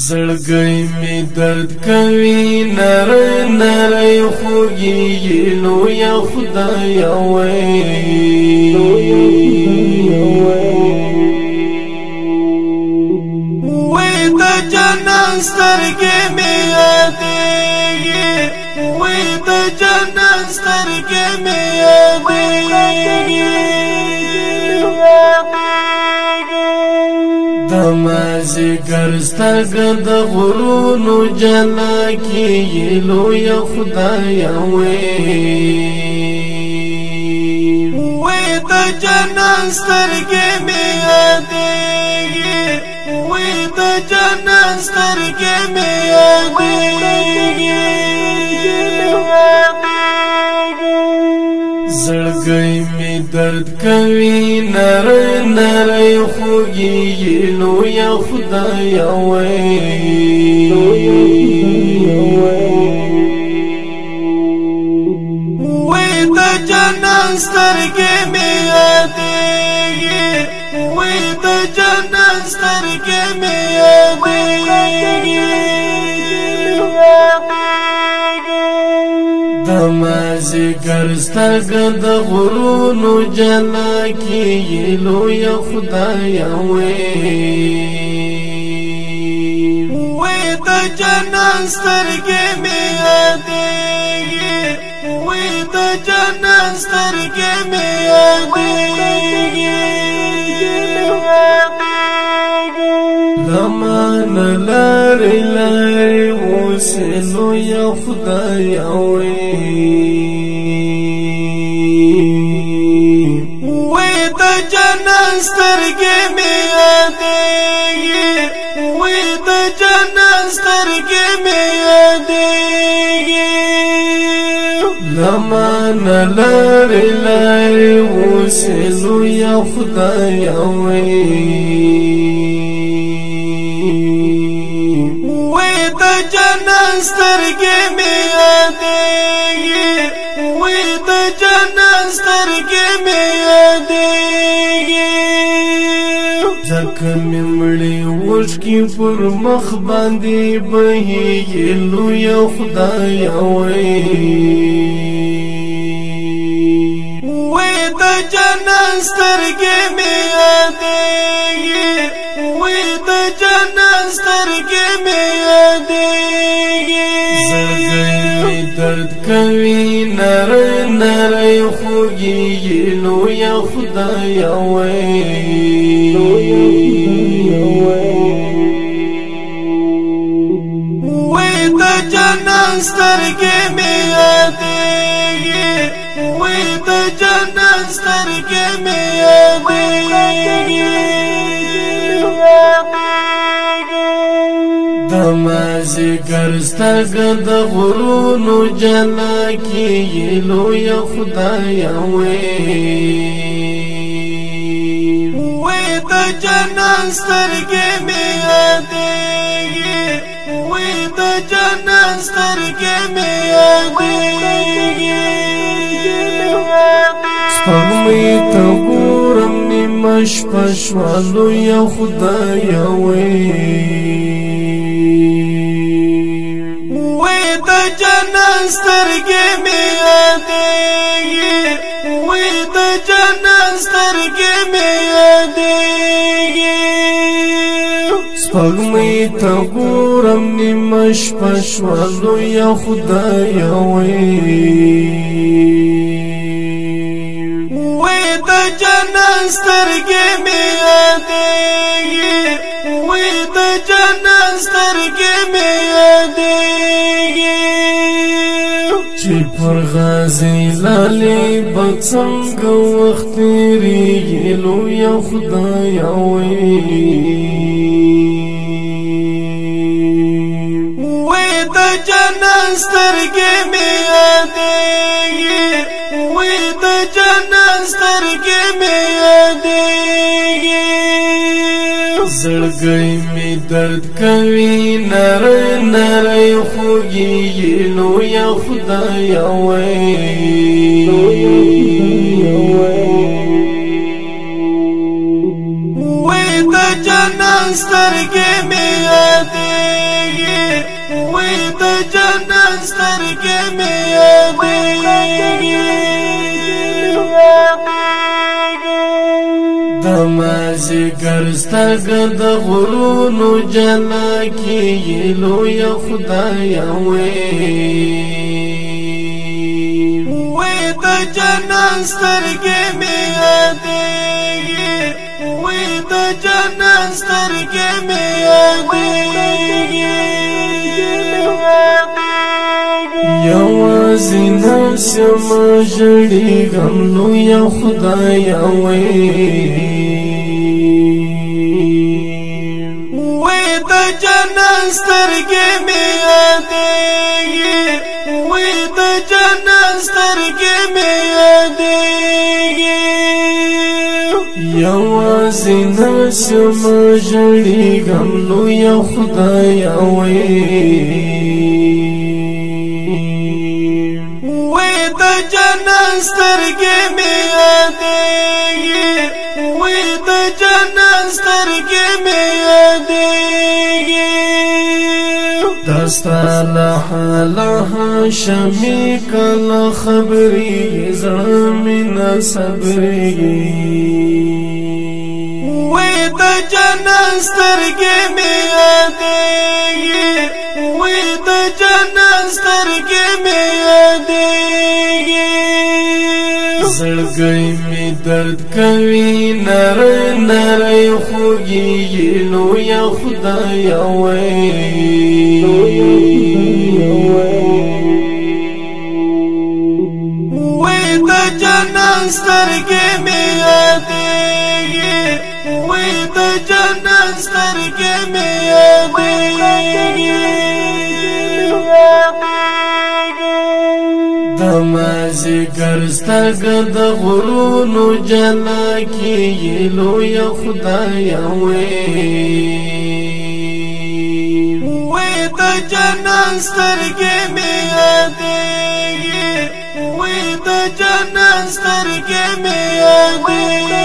زړګی می درد کوي نری نری خوږیږي لویه خدایه وی د جنان سترګې مې یادېږي وی د جنان سترګې مې یادېږي دمازیګر سترګه د غرونو جلا کیږي لویه خدایه وی د جنان سترګې مې یادېږي وی د جنان سترګې مې یادېږي زړګی می درد کوي نری نری خوږیږي لویه خدایه وی د جنان سترګې مې یادېږي وی د جنان سترګې مې یادېږي دمازیګر سترګه د غرونو جلا کیږي لویه خدایه وی د جنان سترګې مې یادېږي وی د جنان سترګې مې یادېږي لمن لارې لارې اوسې لویه خدایه وی د جنان سترګې مې یادېږي وی د جنان سترګې مې یادېږي لمن لارې لارې اوسې لویه خدایه جنان سترګې مې یادېږي وی د جنان سترګې مې یادېږي ځکه مې مړې اوښکې پر مخ باندې بهېږي لویه خدایه وی د جنان سترګې مې یادېږي وی د جنان سترګې مې یادېږي زړګی می درد کوي نری نری خوږیږي لویه خدایه وی د جنان سترګې مې یادېږي وی د جنان سترګې مې یادېږي دمازیګر سترګه د غرونو جلا کیږي لویه خدایه وی د جنان سترګې مې یادېږي وی د جنان سترګې مې یادېږي سپوږمۍ ته ګورم نیمه شپه شوه لویه خدایه وی د جنان سترګې مې یادېږي وی د جنان سترګې مې یادېږي سپوږمۍ ته ګورم نیمه شپه شوه لویه خدایه وی د جنان سترګې مې یادېږي وی د جنان سترګې مې یادېږي چې پر غازي لالې به څنګه وخت تېرېږي لویه خدایه وی د جنان سترګې مې یادېږي وی د جنان سترګې مې یادېږي زړګی می درد کوي نری نری خوږیږي لویه خدایه وی د جنان سترګې مې یادېږي جنت سترګې مې یادېږي د مازیګر سترګه د غرونو جلا کېږي لویه خدایه وې د جنت سترګې مې یادېږي وې د جنت سترګې مې یادېږي یوازې نفس یم ژړېږم لویه خدایه وې د جنت سترګې مې یادېږي وې د جنت سترګې مې یادېږي یوازې نفس یم ژړېږم لویه خدایه جنت سترګې مې یادېږي وې د جنت سترګې مې یادېږي دستا له حاله شمې کله خبرېږي زړه مې نه صبرېږي وې د جنت سترګې مې یادېږي وې د جنت سترګې مې یادېږي زړګی مې درد کوي نری نری خوږېږي لویه خدایه وې د جنت سترګې مې یادېږي وې د جنت سترګې مې یادېږي د مازیګر سترګه د غرونو جلا کېږي لویه خدایه وې د جنت سترګې مې یادېږي وې د جنت سترګې مې یادېږي